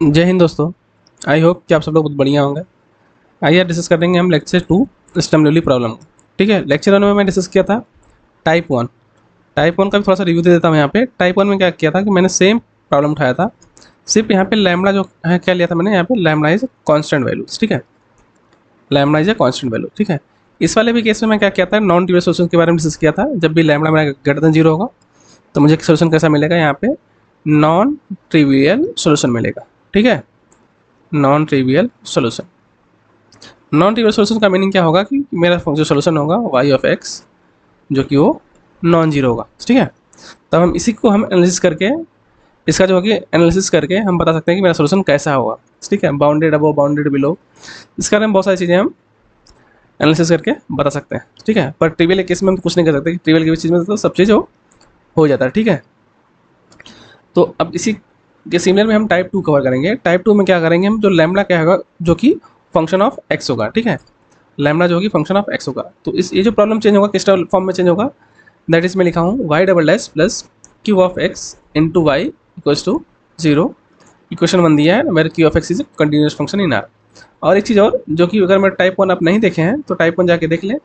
जय हिंद दोस्तों। I hope कि आप सब लोग बहुत बढ़िया होंगे। आइए डिस्कस करेंगे हम लेक्चर 2 सिस्टम लेवली प्रॉब्लम। ठीक है, लेक्चर 1 में मैं डिस्कस किया था टाइप 1। टाइप 1 का भी थोड़ा सा रिव्यू दे देता हूँ। यहाँ पे टाइप 1 में क्या किया था कि मैंने सेम प्रॉब्लम उठाया था, सिर्फ यहाँ पे लैम्बडा जो है क्या लिया था मैंने, यहाँ पे लैम्बडा इज कॉन्स्टेंट वैल्यूज। ठीक है, लैम्बडा इज कॉन्स्टेंट वैल्यू। ठीक है, इस वाले भी केस में मैं क्या किया था, नॉन ट्रिवियल सोल्यूशन के बारे में डिस्कस किया था। जब भी लैम्बडा मेरा ग्रेटर देन 0 होगा तो मुझे सोल्यूशन कैसा मिलेगा, यहाँ पे नॉन ट्रिवियल सोल्यूशन मिलेगा। ठीक है, non trivial solution. Non trivial solution का मीनिंग क्या होगा कि मेरा जो सोल्यूशन होगा वाई ऑफ एक्स जो कि वो नॉन जीरो होगा। ठीक है, तब हम इसी को हम एनालिसिस करके, इसका जो होगी एनालिसिस करके हम बता सकते हैं कि मेरा सोल्यूशन कैसा होगा। ठीक है, बाउंडेड अबव, बाउंडेड बिलो, इसके बारे में बहुत सारी चीज़ें हम एनालिसिस करके बता सकते हैं। ठीक है, पर ट्रिवियल के केस में हम कुछ नहीं कर सकते, ट्रिवियल की चीज़ में तो सब चीज़ हो जाता है। ठीक है, तो अब इसी के सिमिलर में हम टाइप 2 कवर करेंगे। टाइप 2 में क्या करेंगे हम, जो लैम्बडा क्या होगा जो कि फंक्शन ऑफ एक्स होगा। ठीक है, लैम्बडा जो होगी फंक्शन ऑफ एक्स होगा। तो इस ये जो प्रॉब्लम चेंज होगा किस फॉर्म में चेंज होगा, दैट इज मैं लिखा हूँ y double dash plus q of x into Y equals to zero. Equation 1 दिया है मेरे, q of x is continuous function in R. और एक चीज़ और जो कि अगर मैं टाइप 1 आप नहीं देखे हैं तो टाइप 1 जाके देख लें,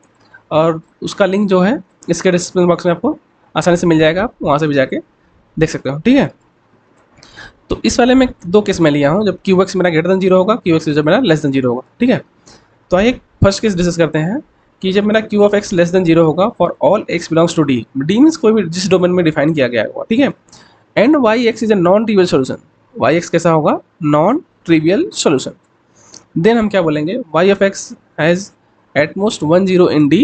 और उसका लिंक जो है इसके डिस्क्रिप्शन बॉक्स में आपको आसानी से मिल जाएगा, आप वहाँ से भी जाके देख सकते हो। ठीक है, तो इस वाले में दो केस मैं लिया हूँ, जब क्यू एक्स मेरा ग्रेटर देन 0 होगा, क्यू एक्स जब मेरा लेस देन 0 होगा। ठीक है, तो आइए फर्स्ट केस डिस्कस करते हैं कि जब मेरा q of x less than 0 होगा for all x belongs to D, D means कोई भी जिस डोमेन में डिफाइन किया गया होगा। ठीक है, and y x is a non trivial solution, y x कैसा होगा, नॉन ट्रिवियल सोल्यूशन। देन हम क्या बोलेंगे, y of x has at most 1 0 in D,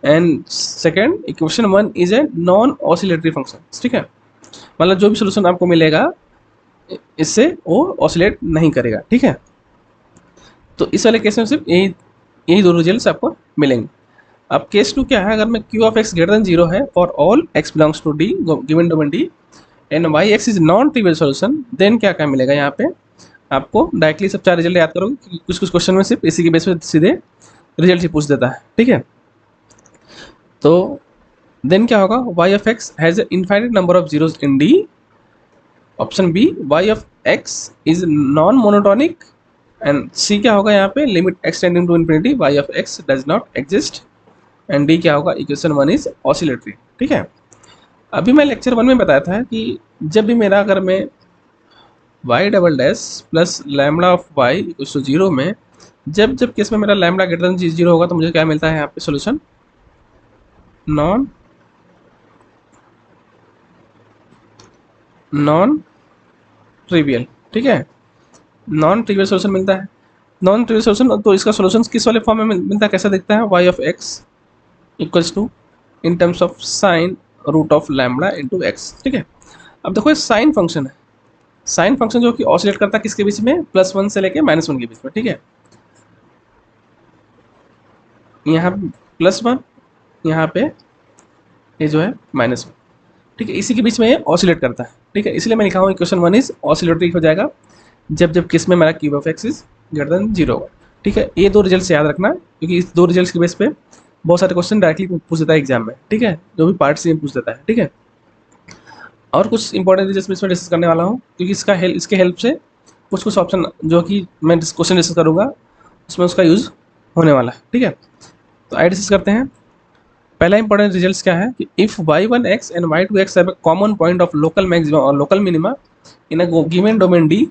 and second equation 1 is a non oscillatory function. ठीक है, मतलब जो भी सोल्यूशन आपको मिलेगा इससे वो ऑसिलेट नहीं करेगा। ठीक है, तो इस वाले केस में सिर्फ यही यही दो रिजल्ट्स आपको मिलेंगे। अब केस 2 क्या है, अगर मैं q of x greater than 0 है for all x belongs to D given domain D and y x is non trivial solution, then क्या क्या मिलेगा, यहाँ पे आपको डायरेक्टली सब चार रिजल्ट याद करोगे क्योंकि कुछ कुछ क्वेश्चन में सिर्फ इसी के बेस पे सीधे रिजल्ट ही पूछ देता है। ठीक है, तो देन क्या होगा, y of x has infinite number of zeros in D. Option B, y of x is non monotonic. And C क्या होगा, यहाँ पे limit x tending to infinity y of x does not exist. And D क्या होगा, equation 1 is oscillatory. ठीक है, अभी मैं लेक्चर 1 में बताया था कि जब भी मेरा, अगर मैं y double dash plus lambda of y equals to 0 में, जब जब केस में मेरा लैम्बडा ग्रेटर देन 0 होगा तो मुझे क्या मिलता है यहाँ पे सोल्यूशन, नॉन नॉन ट्रिवियल। ठीक है, नॉन ट्रिवियल सोल्यूशन मिलता है। नॉन ट्रिवियल सोल्यूशन, तो इसका सोल्यूशन किस वाले फॉर्म में मिलता है, कैसा दिखता है, y of x equals to in terms of sine root of lambda into x. ठीक है, अब देखो ये साइन फंक्शन है, साइन फंक्शन जो कि ऑसिलेट करता है किसके बीच में, +1 से लेके -1 के बीच में। ठीक है, यहाँ +1, यहाँ पे ये जो है -1। ठीक है, इसी के बीच में ये ऑसिलेट करता है। ठीक है, इसलिए मैं लिखा हूँ इक्वेशन 1 इज ऑसिलेटरी हो जाएगा जब जब किस में मेरा cube of x is greater than 0 होगा। ठीक है, ये दो रिजल्ट याद रखना क्योंकि इस दो रिजल्ट के बेस पे बहुत सारे क्वेश्चन डायरेक्टली पूछ देता है एग्जाम में। ठीक है, जो भी पार्ट से पूछ देता है। ठीक है, और कुछ इंपॉर्टेंट रिजल्ट में इसमें डिस्कस करने वाला हूँ क्योंकि इसके हेल्प से कुछ कुछ ऑप्शन जो कि मैं क्वेश्चन डिस्कस करूँगा उसमें उसका यूज़ होने वाला है। ठीक है, तो आइए डिस्कस करते हैं। पहला इंपॉर्टेंट रिजल्ट क्या है कि if y1x and y2x have a common point of local maximum और local minima in a given domain D,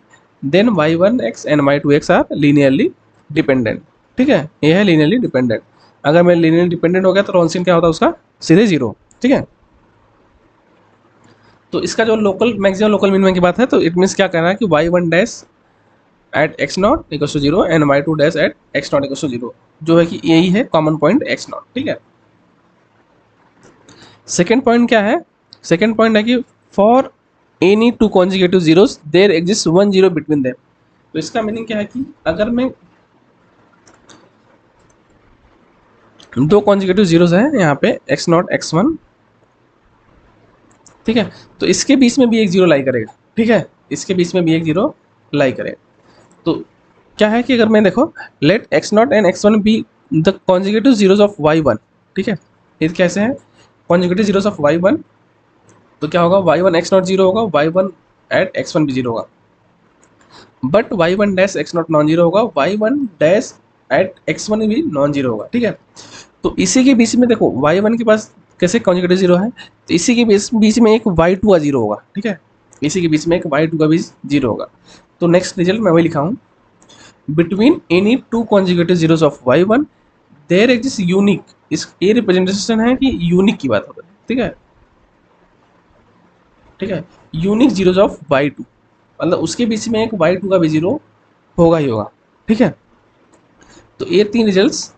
then y1x and y2x are linearly dependent. ठीक है, ये है लीनियरली डिपेंडेंट। अगर मैं लीनियरली डिपेंडेंट हो गया तो रोंसिन क्या होता है उसका, सीधे 0। ठीक है, तो इसका जो लोकल मैक्सिमम लोकल मिनिमम की बात है तो इट मीन्स क्या कहना है कि y1 dash at x0 equals to 0 and y2 dash at x0 equals to 0, जो है कि यही है कॉमन पॉइंट x0। ठीक है, सेकेंड पॉइंट क्या है, सेकेंड पॉइंट है कि for any two consecutive zeros there exist 1 0 between them. तो इसका मीनिंग क्या है कि अगर मैं दो कॉन्जिक्यूटिव जीरोस हैं यहाँ पे x0 x1, ठीक है, तो इसके बीच में भी एक जीरो लाई करेगा। ठीक है, इसके बीच में भी एक जीरो लाई करेगा। तो क्या है कि अगर मैं देखो let x0 and x1 be the consecutive zeros of y1। ठीक है, ये कैसे है, कॉन्जिक्यूटिव जीरोस ऑफ y1, तो क्या होगा y1 x0 0 होगा, y1 एट x1 भी 0 होगा। But y one dash x not non zero होगा, y one dash at x one भी नॉन जीरो होगा, ठीक है। तो इसी के बीच में देखो वाई वन के पास कैसे कॉन्जुगेटिव जीरो है, तो इसी के बीच में एक वाई टू का जीरो होगा, ठीक है। इसी के बीच में एक वाई टू का भी जीरो होगा। तो नेक्स्ट रिजल्ट मैं वही लिखा हूँ, between any two conjugative zeros of y one there exist unique, इस ये रिप्रेजेंटेशन है कि यूनिक की बात हो रही है, ठीक है, ठीक है। Unique zeros of y two, मतलब उसके बीच में एक वाई टू का भी जीरो होगा ही होगा, ठीक है। तो ये तीन रिजल्ट्स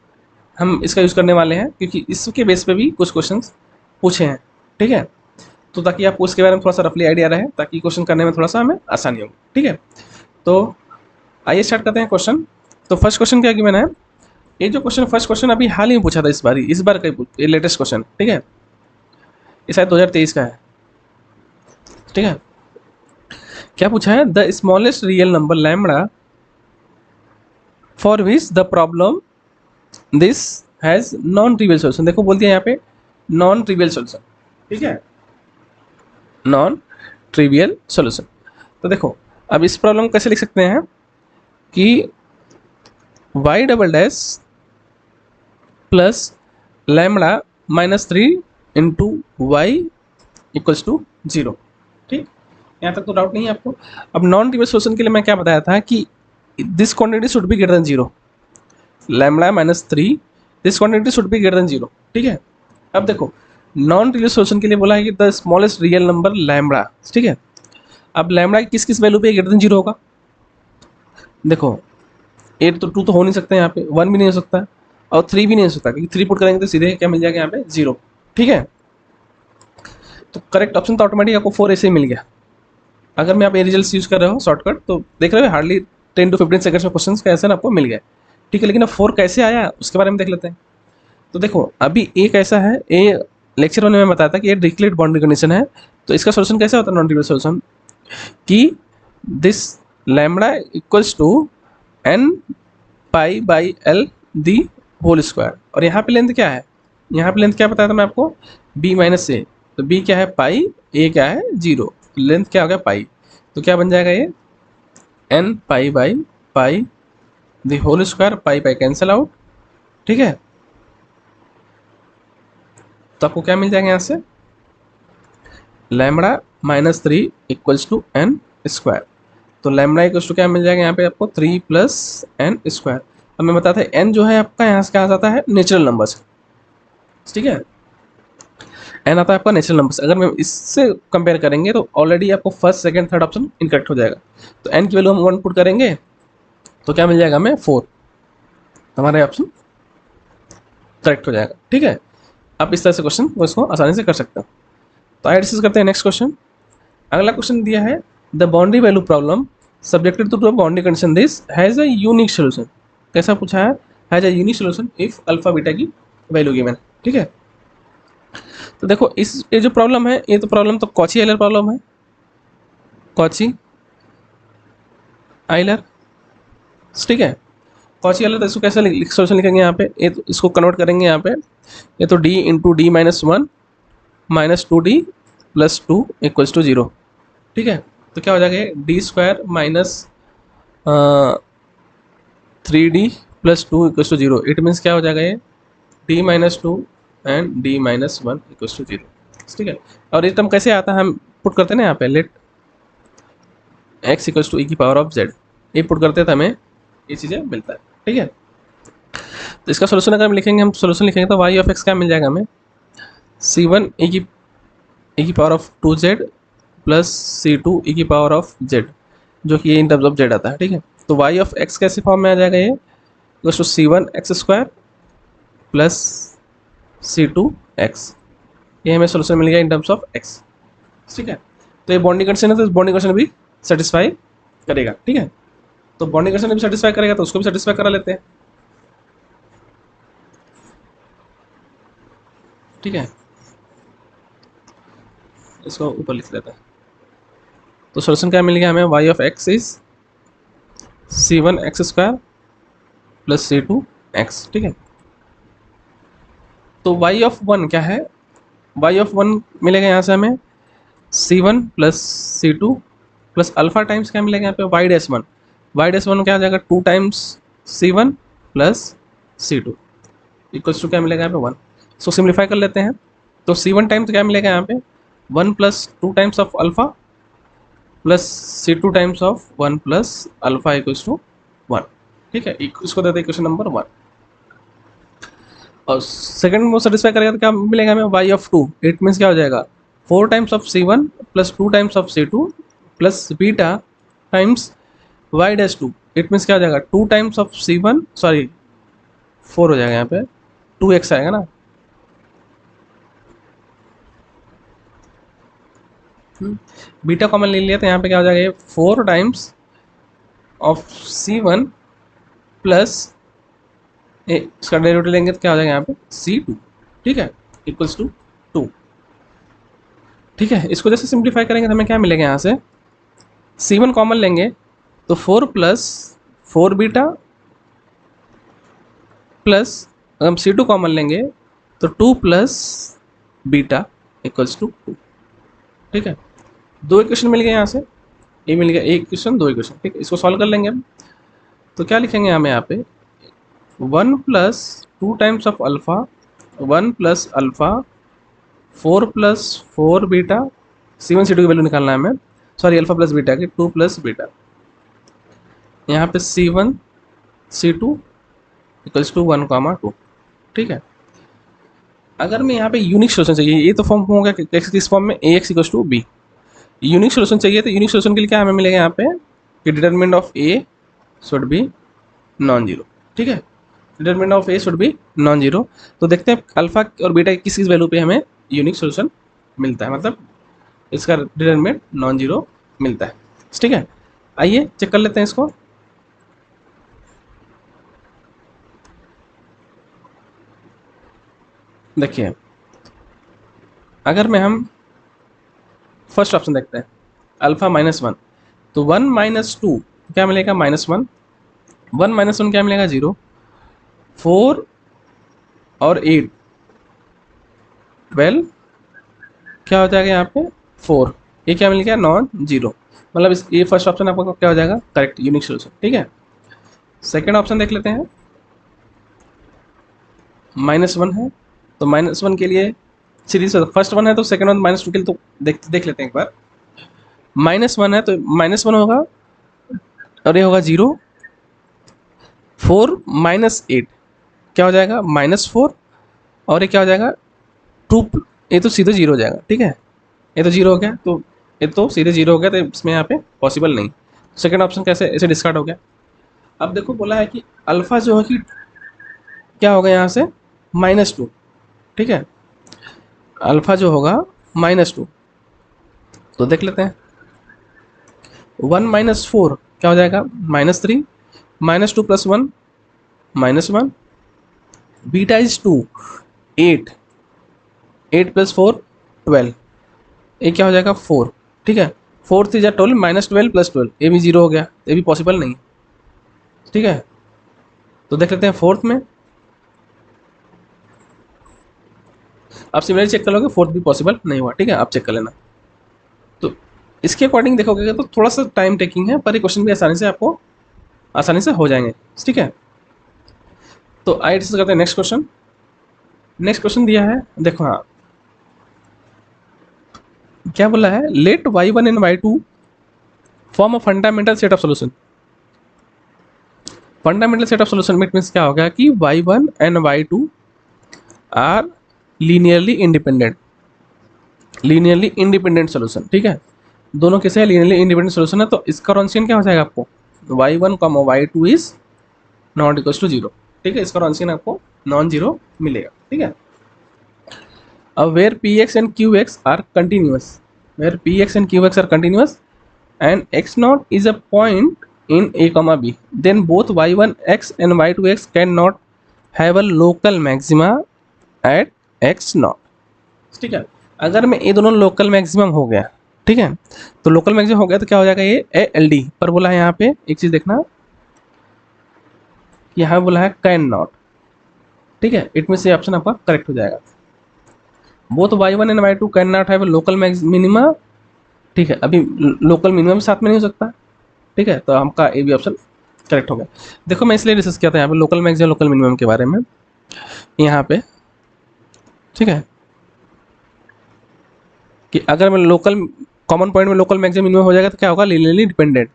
हम इसका यूज़ करने वाले हैं, क्योंकि इसके बेस पे भी कुछ क्वेश्चंस पूछे हैं, ठीक है। तो ताकि आपको उसके बारे में थोड़ा सा रफली आइडिया रहे, ताकि क्वेश्चन करने में थोड़ा सा हमें आसानी होगी, ठीक है। तो आइए स्टार्ट करते हैं क्वेश्चन। तो फर्स्ट क्वेश्चन क्या गिवन है, ये जो क्वेश्चन फर्स्ट क्वेश्चन अभी हाल ही में पूछा था, इस बार का ये लेटेस्ट क्वेश्चन, ठीक है। ये शायद 2023 का है, ठीक है। क्या पूछा है, the smallest real number lambda for which the problem this has non trivial solution. देखो बोल दिया यहाँ पे नॉन ट्रिवियल सोल्यूशन, ठीक है, नॉन ट्रिवियल सोल्यूशन। तो देखो अब इस प्रॉब्लम को कैसे लिख सकते हैं कि y double dash plus lambda minus 3 into Y equals to 0, ठीक। यहाँ तक तो डाउट नहीं है आपको। अब नॉन ट्रिवियल सोल्यूशन के लिए मैं क्या बताया था कि this quantity should be greater than 0, lambda minus 3, this quantity should be greater than 0, ठीक है। अब देखो नॉन ट्रिवियल सोल्यूशन के लिए बोला है कि the smallest real number lambda, ठीक है। अब लैम्बडा किस किस वैल्यू पे ग्रेटर देन 0 होगा, देखो 8 तो 2 तो हो नहीं सकता यहाँ पे, 1 भी नहीं हो सकता और 3 भी नहीं हो सकता, क्योंकि 3 पुट करेंगे तो सीधे क्या मिल जाएगा यहाँ पे 0, ठीक है। तो करेक्ट ऑप्शन तो ऑटोमेटिक आपको 4 ऐसे ही मिल गया। अगर मैं आप ये रिजल्ट यूज़ कर रहे हो शॉर्टकट, तो देख रहे हो हार्डली 10 to 15 सेकंड्स में क्वेश्चन का आंसर आपको मिल गया, ठीक है। लेकिन अब 4 कैसे आया उसके बारे में देख लेते हैं। तो देखो अभी एक ऐसा है, ये लेक्चर में बताया था कि ये डिक्लेयर्ड बाउंड्री कंडीशन है। तो इसका सोल्यूशन कैसे होता है नॉन ट्रिवियल सोल्यूशन, कि this lambda equals to n pi by l the whole square, और यहाँ पे लेंथ क्या है, यहाँ पे लेंथ क्या बताया था मैं आपको, b माइनस ए। तो b क्या है पाई, a क्या है 0, लेंथ क्या हो गया पाई। तो क्या बन जाएगा ये n pi by pi the whole square, pi pi cancel out, ठीक है। तो आपको क्या मिल जाएगा यहाँ से, lambda minus 3 equals to n square. तो लैम्बडा इक्वल्स टू क्या मिल जाएगा यहाँ पे आपको 3 प्लस n स्क्वायर। अब मैं बताता है n जो है आपका यहाँ से क्या आता है नेचुरल नंबर से, ठीक है। n आता है आपका नेचुरल नंबर से। अगर मैं इससे कंपेयर करेंगे तो ऑलरेडी आपको first second third option incorrect हो जाएगा। तो n की वैल्यू हम 1 पुट करेंगे तो क्या मिल जाएगा हमें 4, हमारा ऑप्शन करेक्ट हो जाएगा, ठीक है। आप इस तरह से क्वेश्चन को इसको आसानी से कर सकते हो। तो आइए डिस्कस करते हैं नेक्स्ट क्वेश्चन। अगला क्वेश्चन दिया है the boundary value problem subjected to the boundary condition this has a unique solution. कैसा पूछा है, has a unique solution if alpha beta की वैल्यू गिवन, ठीक है। तो देखो ये जो प्रॉब्लम है, ये तो प्रॉब्लम तो कॉची आइलर प्रॉब्लम है, कॉची आइलर, ठीक है। कॉची आइलर तो इसको कैसे सोल्यूशन लिखेंगे यहाँ पे, ये तो इसको कन्वर्ट करेंगे यहाँ पे, ये तो d into D minus 1 minus 2d plus 2 equals to 0, ठीक है। तो क्या हो जाएगा D square minus 3d plus 2 equals to 0। It means क्या हो जाएगा ये d minus 2 and d minus 1 equals to 0, ठीक है। और ये टर्म कैसे आता है, हम पुट करते हैं ना यहाँ पे let x equals to e की पावर ऑफ z, ये पुट करते हैं तो हमें ये चीज़ें मिलता है, ठीक है। तो इसका सोल्यूशन अगर हम लिखेंगे, हम सोल्यूशन लिखेंगे तो y ऑफ x क्या मिल जाएगा हमें, c1 e की power of 2z plus c2 e की पावर ऑफ z, जो कि ये इन टर्म्स ऑफ z आता है, ठीक है। तो y ऑफ x कैसे फॉर्म में आ जाएगा, ये equals to c1 x square plus c2 x, ये हमें सोल्यूशन मिल गया इन टर्म्स ऑफ x, ठीक है। तो ये बाउंड्री कंडीशन है, तो इस बाउंड्री कंडीशन भी सेटिस्फाई करेगा, ठीक है। तो बाउंड्री कंडीशन भी सेटिस्फाई करेगा तो उसको भी सेटिस्फाई करा लेते हैं, ठीक है। इसको ऊपर लिख लेते हैं। तो सोल्यूशन क्या मिल गया हमें, y of x is c1 x square plus c2 x, ठीक है। तो y ऑफ 1 क्या है, y ऑफ 1 मिलेगा यहाँ से हमें c1 plus c2 plus alpha times क्या मिलेगा यहाँ पे y dash 1, Y dash one क्या हो जाएगा, 2 times C1 plus C2 equals to क्या मिलेगा यहाँ पे 1। सो सिंप्लीफाई कर लेते हैं, तो C1 टाइम्स क्या मिलेगा यहाँ पे 1 plus 2 times of alpha plus C2 times of 1 plus alpha equals to 1। ठीक है, इसको देते हैं इक्वेशन नंबर 1। और सेकंड को सेटिस्फाई करेगा तो क्या मिलेगा हमें, y ऑफ 2। इट मीन्स क्या हो जाएगा 4 times of C1 plus 2 times of C2 plus beta times y dash 2। It means क्या हो जाएगा 2 टाइम्स ऑफ C1, सॉरी 4 हो जाएगा यहाँ पे, 2x आएगा ना। बीटा कॉमन ले लिया तो यहाँ पे क्या हो जाएगा, ये 4 टाइम्स ऑफ C1 प्लस इसका डेरिवेटिव लेंगे तो क्या हो जाएगा यहाँ पे C2। ठीक है, इक्वल्स टू 2। ठीक है, इसको जैसे सिंप्लीफाई करेंगे तो हमें क्या मिलेगा, यहाँ से C1 कॉमन लेंगे तो 4 प्लस 4 बीटा प्लस अगर हम C2 कॉमन लेंगे तो 2 प्लस बीटा इक्वल्स टू 2। ठीक है, 2 इक्वेशन मिल गए यहाँ से, ये मिल गया 1 इक्वेशन 2 इक्वेशन। ठीक है, इसको सॉल्व कर लेंगे हम, तो क्या लिखेंगे हमें यहाँ पे 1 plus 2 times of alpha 1 plus alpha 4 plus 4 beta, C1 C2 की वैल्यू निकालना है हमें, सॉरी अल्फा प्लस बीटा की 2 प्लस बीटा, यहाँ पे C1 C2 इक्वल्स टू 1 कामा 2। ठीक है, अगर मैं यहाँ पे यूनिक सोल्यूशन चाहिए, ये तो फॉर्म होगा किस फॉर्म में AX equals to B। Unique solution चाहिए तो यूनिक सोल्यूशन के लिए क्या हमें मिलेगा यहाँ पे कि determinant of A should be non zero. ठीक है, determinant of A should be non zero. तो देखते हैं अल्फा और बीटा किस किस वैल्यू पे हमें यूनिक सोल्यूशन मिलता है, मतलब इसका डिटरमिनेंट नॉन जीरो मिलता है। ठीक है, आइए चेक कर लेते हैं इसको। देखिए, अगर मैं हम फर्स्ट ऑप्शन देखते हैं अल्फा -1, तो 1 माइनस 2 क्या मिलेगा -1, 1 माइनस 1 क्या मिलेगा 0, 4 और 8 12 क्या हो जाएगा यहाँ पे 4, ये क्या मिल गया नॉन जीरो, मतलब इस ये फर्स्ट ऑप्शन आपका क्या हो जाएगा करेक्ट यूनिक सोल्यूशन। ठीक है, सेकेंड ऑप्शन देख लेते हैं, -1 है तो -1 के लिए सीरीज फर्स्ट 1 है तो सेकंड वन -2 के लिए तो देख लेते हैं एक बार। -1 है तो -1 होगा और ये होगा 0, 4 माइनस 8 क्या हो जाएगा -4 और ये क्या हो जाएगा 2, ये तो सीधे 0 हो जाएगा। ठीक है, ये तो 0 हो गया, तो ये तो सीधे 0 हो गया, तो इसमें यहाँ पे पॉसिबल नहीं। सेकंड ऑप्शन कैसे ऐसे डिस्कार्ड हो गया। अब देखो बोला है कि अल्फा जो है कि क्या होगा यहाँ से -2। ठीक है, अल्फा जो होगा -2, तो देख लेते हैं 1 माइनस 4 क्या हो जाएगा -3, -2 प्लस 1 -1, बीटा इज 2 8, 8 प्लस 4 12, ये क्या हो जाएगा 4। ठीक है, 4 3 जा 12 -12 प्लस 12, ये भी 0 हो गया, ये भी पॉसिबल नहीं। ठीक है, तो देख लेते हैं फोर्थ में, आप सिमिलर चेक कर लोगे, फोर्थ भी पॉसिबल नहीं हुआ। ठीक है, आप चेक कर लेना। तो इसके अकॉर्डिंग देखोगे तो थोड़ा सा टाइम टेकिंग है, पर ये क्वेश्चन भी आसानी से आपको आसानी से हो जाएंगे। ठीक है, तो आइए डिस्कस करते हैं नेक्स्ट क्वेश्चन। नेक्स्ट क्वेश्चन दिया है, देखो हाँ क्या बोला है, let y1 and y2 form a fundamental set of solution. Fundamental set of solution means क्या होगा कि y1 and y2 are linearly independent solution. ठीक है, दोनों कैसे है लीनियरली इंडिपेंडेंट सोल्यूशन है, तो इसका रॉन्सियन क्या हो जाएगा आपको y1, y2 is not equal to 0। ठीक है, इसका रॉन्सियन आपको नॉन जीरो मिलेगा। ठीक है, अब where px and qx are continuous, where px and qx are continuous and x0 is a point in a comma b, then both y1x and y2x cannot have a local maxima at x0। ठीक है, अगर मैं ये दोनों local maximum हो गया, ठीक है, तो लोकल मैक्सिमम हो गया तो क्या हो जाएगा ये ALD पर बोला है। यहाँ पे एक चीज देखना, यहाँ बोला है कैन नॉट। ठीक है, इट मीन्स ये ऑप्शन आपका करेक्ट हो जाएगा। Both y1 and y2 can not have local minima. ठीक है, अभी लोकल मिनिमम साथ में नहीं हो सकता। ठीक ठीक है, तो हमका ए बी ऑप्शन करेक्ट हो गया। देखो मैं इसलिए डिस्कस किया था यहाँ पे लोकल मैक्सिमम लोकल मिनिमम के बारे में यहाँ पे, ठीक है, कि अगर मैं लोकल कॉमन पॉइंट में लोकल मैक्सिमम मिनिमम हो जाएगा तो क्या होगा, लीनियरली डिपेंडेंट,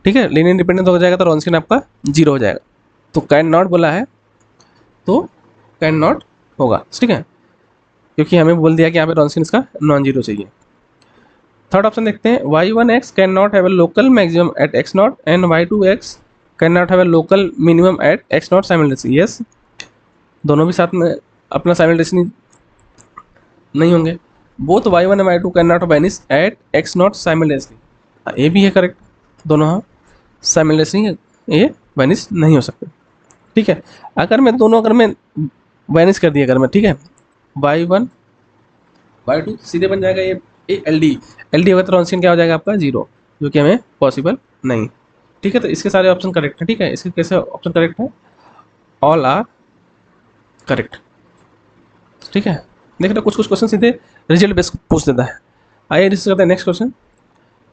ठीक है, लीनियर डिपेंडेंट हो जाएगा तो रॉन्स्कियन आपका 0 हो जाएगा। तो कैन नॉट बोला है तो कैन नॉट होगा, ठीक है, क्योंकि हमें बोल दिया कि यहाँ पे रॉन्स्कियन इसका नॉन जीरो चाहिए। थर्ड ऑप्शन देखते हैं, y1x can not have a local maximum at x0 and y2x can not have a local minimum at x0 simultaneously. Yes, दोनों भी साथ में अपना साइमल्टेनियसली नहीं होंगे। Both y1 and y2 can not vanish at x0 simultaneously. ये भी है करेक्ट, दोनों हाँ साइमल्टेनियसली ये वैनिश नहीं हो सकते, ठीक है। अगर मैं दोनों अगर मैं वैनिश कर दिया अगर मैं, ठीक है, y1 y2 सीधे बन जाएगा ये एल डी होगा तो रॉन्स्कियन क्या हो जाएगा आपका 0, जो कि हमें पॉसिबल नहीं, ठीक है। तो इसके सारे ऑप्शन करेक्ट है, ठीक है, इसके कैसे ऑप्शन करेक्ट है, ऑल आर करेक्ट, ठीक है। देख रहे कुछ कुछ क्वेश्चन सीधे रिजल्ट बेस पूछ देता है। आइए डिस्कस करते हैं नेक्स्ट क्वेश्चन।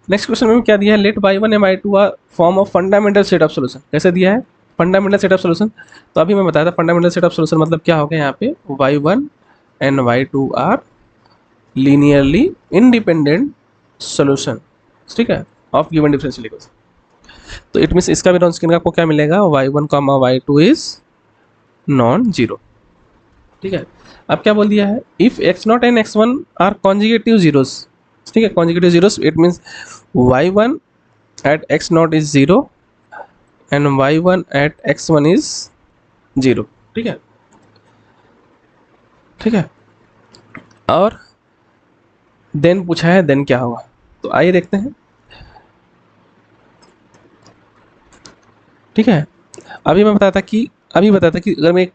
नेक्स्ट क्वेश्चन में क्या दिया है, let y1 and y2 are form of fundamental set of solution. कैसे दिया है, फंडामेंटल सेट ऑफ सोल्यूशन, तो अभी मैं बताया था फंडामेंटल सेट ऑफ सोल्यूशन मतलब क्या हो गया यहाँ पे, y1 and y2 are linearly independent solution, ठीक है, ऑफ गिवन डिफरेंशियल इक्वेशन। तो इट मीन्स इसका भी रॉन्स्कियन का आपको क्या मिलेगा, y1 comma y2 is non zero, ठीक है। अब क्या बोल दिया है, if x0 and x1 are conjugative zeros, ठीक है, conjugative zeros, it means y1 at x0 is 0 and y1 at x1 is 0, ठीक है, ठीक है। और देन पूछा है देन क्या होगा, तो आइए देखते हैं, ठीक है। अभी बताया था कि अगर मैं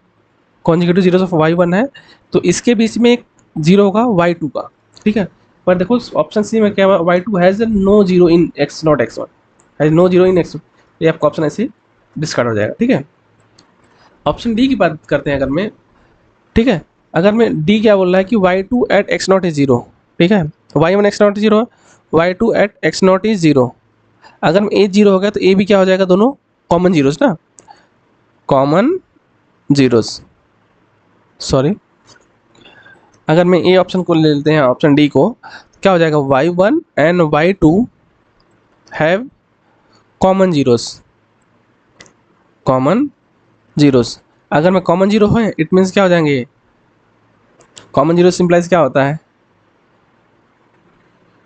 कॉन्जुगेटिव जीरोस ऑफ y1 है तो इसके बीच में एक जीरो होगा y2 का, ठीक है। पर देखो ऑप्शन सी में क्या हुआ, y2 has no zero in x0 x1 has no zero in x1, ये आपका ऑप्शन ऐसे डिस्कार्ड हो जाएगा, ठीक है। ऑप्शन डी की बात करते हैं अगर मैं, ठीक है, अगर मैं डी क्या बोल रहा है कि y2 एट x0 इज 0, ठीक है, y1 x0 0, y2 eight x0 is 0। अगर ए 0 हो गया तो ए भी क्या हो जाएगा, दोनों कॉमन जीरोस ना, कॉमन जीरोस, सॉरी। अगर मैं ए ऑप्शन को ले लेते हैं, ऑप्शन डी को, क्या हो जाएगा, y1 and y2 have common zeros, common zeros. अगर मैं कॉमन जीरो है इट मीन्स क्या हो जाएंगे, कॉमन जीरो सिंप्लाइज क्या होता है,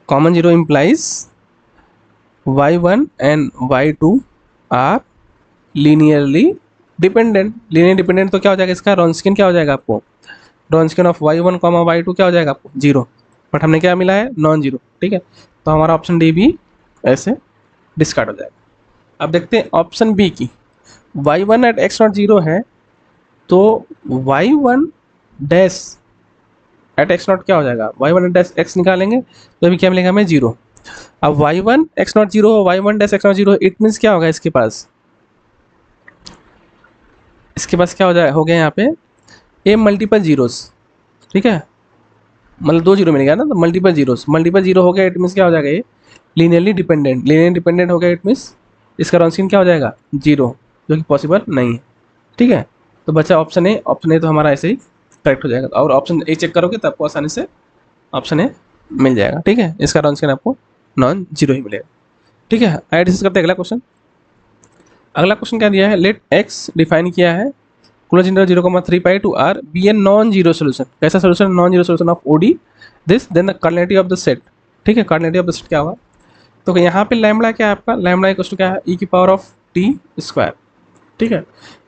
common zero implies y1 and y2 are linearly dependent. Linear dependent तो क्या हो जाएगा, इसका रॉन्स्कियन क्या हो जाएगा आपको, रॉन्स्कियन ऑफ y1 कॉमा y2 क्या हो जाएगा आपको 0, बट हमने क्या मिला है, नॉन जीरो, ठीक है। तो हमारा ऑप्शन डी भी ऐसे डिस्कार्ड हो जाएगा। अब देखते हैं ऑप्शन बी की, y1 एट x0 0 है तो y1 डैश एट x0 क्या हो जाएगा, y1 एट डैश x निकालेंगे तो अभी क्या मिलेगा हमें 0। अब y1 x0 0 y1 dash x0 0, it means क्या होगा इसके पास क्या हो गया यहाँ पे ए मल्टीपल जीरोस, ठीक है, मतलब 2 जीरो मिल गया ना, तो मल्टीपल जीरो हो गया, इट मीन्स क्या हो जाएगा, ये लीनियरली डिपेंडेंट हो गया, इट मीन्स इसका रॉन्स्कियन क्या हो जाएगा 0, जो कि पॉसिबल नहीं है, ठीक है। तो बचा ऑप्शन ए तो हमारा ऐसे ही करेक्ट हो जाएगा, और ऑप्शन ए चेक करोगे तो आपको आसानी से ऑप्शन ए मिल जाएगा, ठीक है। इसका रॉन्स्कियन आपको नॉन जीरो ही मिलेगा, ठीक है। आइए डिस्कस करते हैं अगला क्वेश्चन। अगला क्वेश्चन क्या दिया है, लेट एक्स डिफाइन किया है close interval 0,3 pi to R be a non zero solution. कैसा solution, non zero solution of OD this then the cardinality of the set, ठीक है। कार्डिनलिटी ऑफ द सेट क्या होगा, तो यहाँ पे लैम्बडा क्या है आपका, लैम्बडा इक्वल टू क्या है, ई की पावर ऑफ टी स्क्वायर, ठीक है।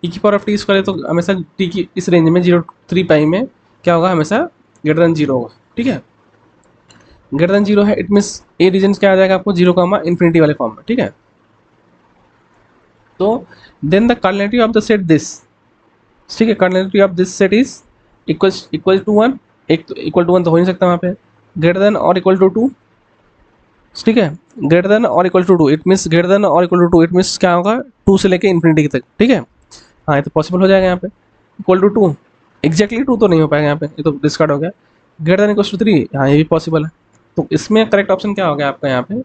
ई की पावर ऑफ टी स्क्वायर तो हमेशा टी की इस रेंज में 0,3 पाई में क्या होगा, हमेशा ग्रेटर देन 0 होगा, ठीक है। ग्रेटर देन 0 है, इट मीन्स ए रीजन क्या आ जाएगा आपको 0, इन्फिनिटी वाले फॉर्म में, ठीक है। तो then the cardinality of the set this, ठीक है, cardinality of this set is equal to 1, एक तो इक्वल टू 1 तो हो नहीं सकता वहाँ पे, ग्रेटर देन और इक्वल टू 2, ठीक है, ग्रेटर देन और equal to 2, it means greater than और इक्वल टू 2, इट मीन्स क्या होगा 2 से लेके इन्फिनिटी तक, ठीक है। हाँ ये तो पॉसिबल हो जाएगा यहाँ पे, इक्वल टू 2, एग्जैक्टली 2 तो नहीं हो पाएगा यहाँ पे, ये तो डिस्कार्ड हो गया। ग्रेटर देन इक्वल टू 3, हाँ ये भी पॉसिबल है। तो इसमें करेक्ट ऑप्शन क्या हो गया आपका यहाँ पे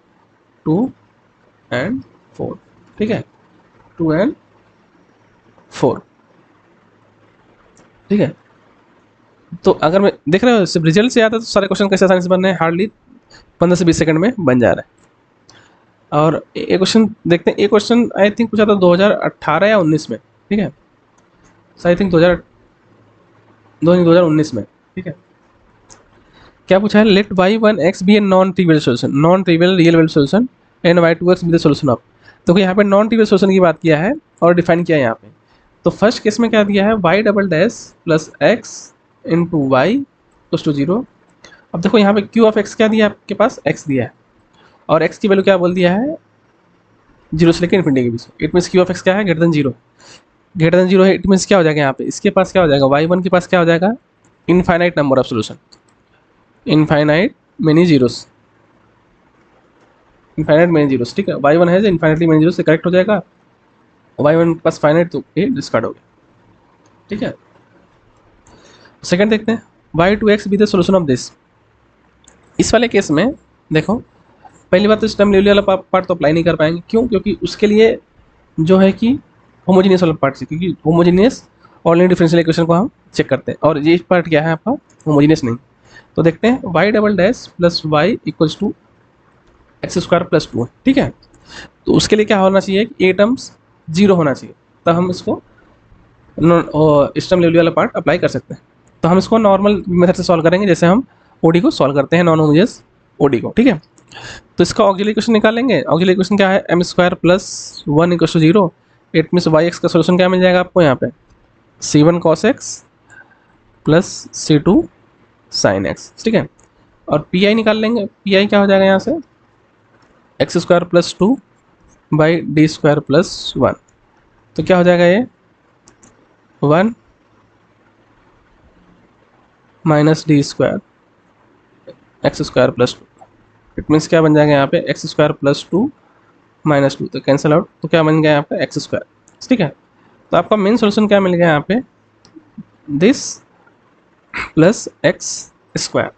2 एंड 4, ठीक है, 2 and 4, ठीक है। तो अगर मैं देख रहे हो सिर्फ रिजल्ट से आता है तो सारे क्वेश्चन कैसे आसानी से बन रहे हैं, हार्डली 15 से 20 सेकंड में बन जा रहा है। और ये क्वेश्चन देखते हैं, ये क्वेश्चन आई थिंक पूछा था 2018 या 19 में, ठीक है, आई थिंक 2019 में, ठीक है। क्या पूछा है, let y1x be a non trivial solution, non trivial real value solution and y2x be the solution of. तो यहाँ पे नॉन ट्रिवियल सोल्यूशन की बात किया है और डिफाइन किया है यहाँ पे। तो फर्स्ट केस में क्या दिया है, y double dash plus X into Y plus two 0। अब देखो यहाँ पे q ऑफ x क्या दिया है आपके पास, x दिया है और x की वैल्यू क्या बोल दिया है, 0 से लेकर इन्फिनिटी के बीच। It means q of x क्या है, ग्रेटर देन 0, ग्रेटर देन 0 है। इट मीन्स क्या हो जाएगा यहाँ पे, इसके पास क्या हो जाएगा, y1 के पास क्या हो जाएगा, infinite number of solution, infinite many zeros, infinite many zeros, ठीक है। y1 है इनफाइनाइटली मेनी जीरोस से करेक्ट हो जाएगा, y1 के पास फाइनाइट तो ये डिस्कार्ड हो गया, ठीक है। सेकंड देखते हैं, y2x be the solution of this. इस वाले केस में देखो, पहली बात तो स्टर्म लियोविली वाला पार्ट तो अप्लाई नहीं कर पाएंगे, क्यों, क्योंकि उसके लिए जो है कि होमोजीनियस वाला पार्ट चाहिए, क्योंकि होमोजीनियस ऑर्डिनरी डिफरेंशियल इक्वेशन को हम चेक करते हैं और ये पार्ट क्या है आपका, होमोजीनियस नहीं। तो देखते हैं, y double dash plus Y equals to X square plus 2, ठीक है। तो उसके लिए क्या होना चाहिए, ए टर्म्स 0 होना चाहिए, तब हम इसको स्टर्म लियोविली वाला पार्ट अप्लाई कर सकते हैं। तो हम इसको नॉर्मल मेथड से सॉल्व करेंगे, जैसे हम ओडी को सॉल्व करते हैं, नॉन होमोजेनियस ओडी को, ठीक है। तो इसका ऑक्सिलरी इक्वेशन निकालेंगे। ऑक्सिलरी इक्वेशन क्या है, M square plus 1 equal to 0। It means Y X का सोल्यूशन क्या मिल जाएगा आपको यहाँ पे, c1 cos x plus c2 sin x, ठीक है। और पी आई निकाल लेंगे, पी आई क्या हो जाएगा यहाँ से, x square plus 2 by D square plus 1। तो क्या हो जाएगा ये, 1 minus D square x square plus 2। It means क्या बन जाएगा यहाँ पे, एक्स स्क्वायर प्लस 2 माइनस 2, तो कैंसिल आउट, तो क्या बन गया यहाँ पे, एक्स स्क्वायर, ठीक है। तो आपका मेन सोल्यूशन क्या मिल गया यहाँ पे, दिस प्लस एक्स स्क्वायर,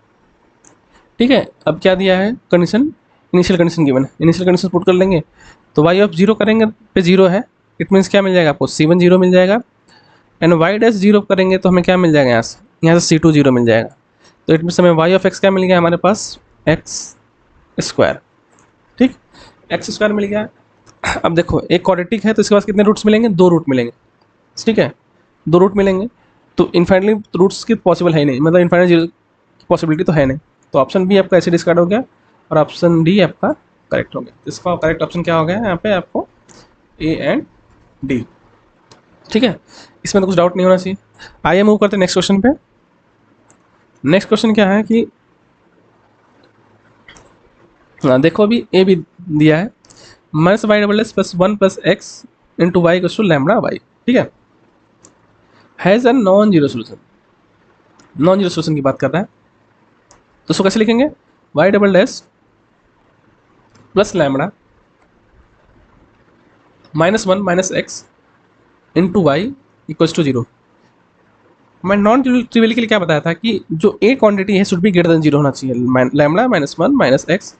ठीक है। अब क्या दिया है कंडीशन, इनिशियल कंडीशन गिवन है, इनिशियल कंडीशन पुट कर लेंगे। तो y ऑफ 0 करेंगे पे 0 है, इट मीन्स क्या मिल जाएगा आपको, c1 0 मिल जाएगा, एंड y डैश 0 करेंगे तो हमें क्या मिल जाएगा, यहाँ से c2 0 मिल जाएगा। तो इट मीन्स हमें y ऑफ x क्या मिल गया हमारे पास, एक्स स्क्वायर, ठीक, एक्स स्क्वायर मिल गया। अब देखो एक क्वाड्रेटिक है तो इसके पास कितने रूट्स मिलेंगे, 2 रूट मिलेंगे, ठीक है, 2 रूट मिलेंगे। तो इनफाइनली रूट्स की पॉसिबल है ही नहीं, मतलब इनफाइनाइट जीरो की पॉसिबिलिटी तो है नहीं। तो ऑप्शन बी आपका ऐसे डिस्कार्ड हो गया और ऑप्शन डी आपका करेक्ट हो गया। इसका करेक्ट ऑप्शन क्या हो गया यहाँ पे आपको, ए एंड डी, ठीक है। इसमें तो कुछ डाउट नहीं होना चाहिए। आइए मूव करते हैं नेक्स्ट क्वेश्चन पे। नेक्स्ट क्वेश्चन क्या है कि देखो अभी ए भी दिया है, minus Y double S plus 1 plus X into Y equals to lambda Y, ठीक है, has a non zero solution. Non zero solution की बात कर रहा है, तो उसको कैसे लिखेंगे, Y double dash plus lambda minus 1 minus X into Y equals to 0। मैं नॉन ट्रिवियल के लिए क्या बताया था कि जो ए क्वांटिटी है शुड बी ग्रेटर देन 0 होना चाहिए, lambda minus 1 minus x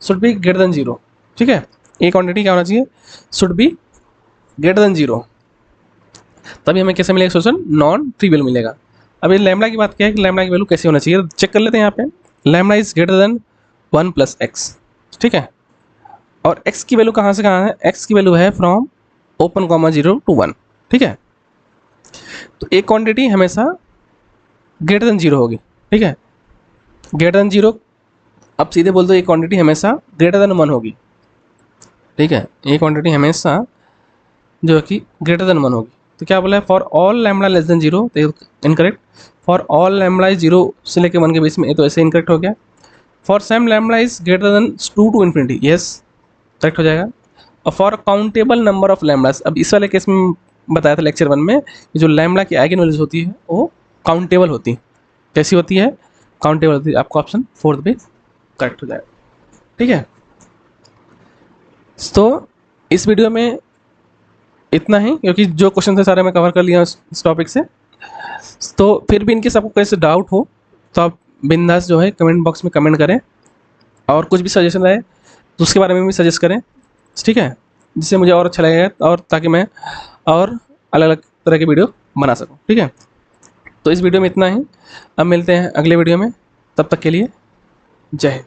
should be greater than 0, ठीक है। ए क्वांटिटी क्या होना चाहिए, शुड बी ग्रेटर देन 0, तभी हमें कैसे मिलेगा सोल्यूशन, नॉन ट्रिवियल मिलेगा। अब ये लैम्बडा की बात क्या है कि लैम्बडा की वैल्यू कैसे होना चाहिए, चेक कर लेते हैं यहाँ पे। Lambda is greater than 1 plus x, ठीक है, और x की वैल्यू कहाँ से कहाँ है, x की वैल्यू है फ्रॉम ओपन कॉमा 0 to 1, ठीक है। तो एक क्वांटिटी हमेशा ग्रेटर देन 0 होगी, ठीक है, ग्रेटर देन 0। अब सीधे बोल दो ये क्वांटिटी हमेशा ग्रेटर देन 1 होगी, ठीक है, ये क्वांटिटी हमेशा जो है कि ग्रेटर देन 1 होगी। तो क्या बोला है, for all lambda less than 0, तो incorrect. For all lambda is 0 से लेकर 1 के बीच में, ये तो ऐसे इनकरेक्ट हो गया। For Sam lambda is greater than 2 to infinity, yes correct हो जाएगा। और फॉर काउंटेबल नंबर ऑफ लैम्बडास, अब इस वाले केस में बताया था लेक्चर 1 में कि जो लैम्बडा की आइगन वैल्यूज होती है वो काउंटेबल होती है। कैसी होती है, काउंटेबल होती है। आपका ऑप्शन 4 पे करेक्ट हो जाएगा, ठीक है। तो इस वीडियो में इतना ही, क्योंकि जो क्वेश्चन थे सारे मैं कवर कर लिया इस टॉपिक से। तो फिर भी इनकेस आपको कैसे डाउट हो तो आप बिंदास जो है कमेंट बॉक्स में कमेंट करें, और कुछ भी सजेशन रहे तो उसके बारे में भी सजेस्ट करें, ठीक है। जिससे मुझे और अच्छा लगेगा और ताकि मैं और अलग अलग तरह की वीडियो बना सकूँ। ठीक है, तो इस वीडियो में इतना ही। अब मिलते हैं अगले वीडियो में, तब तक के लिए जय हिंद।